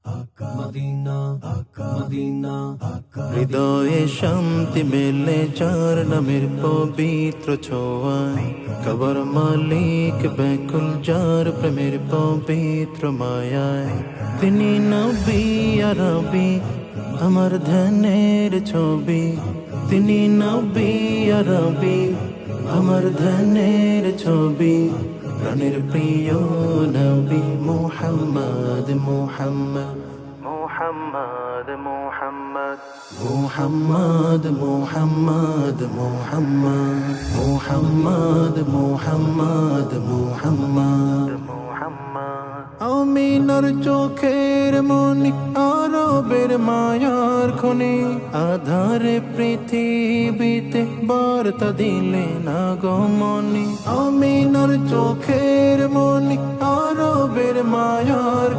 Medina Medina হৃদয়ে শান্তি মেলে যার নামের পবিত্র ছোঁয়ায়, কবর মালিক ব্যাকুল যার প্রেমের পবিত্র মায়ায়। তিনি নবী আরবি আমার ধ্যানের ছবি, তিনি নবী আরবি আমার ধ্যানের ছবি। প্রাণের প্রিয় নবী মুহাম্মদ মুহাম্মদ মুহাম্মদ মুহাম্মদ মুহাম্মদ মুহাম্মদ মুহাম্মদ মুহাম্মদ মুহাম্মদ মুহাম্মদ মুহাম্মদ। আমিনার চোখের মনি আরবের মায়ার খনি, আধারে পৃথিবীতে বার্তা দিলেন আগমনী। আমিনার চোখের মনি আরবের মায়ার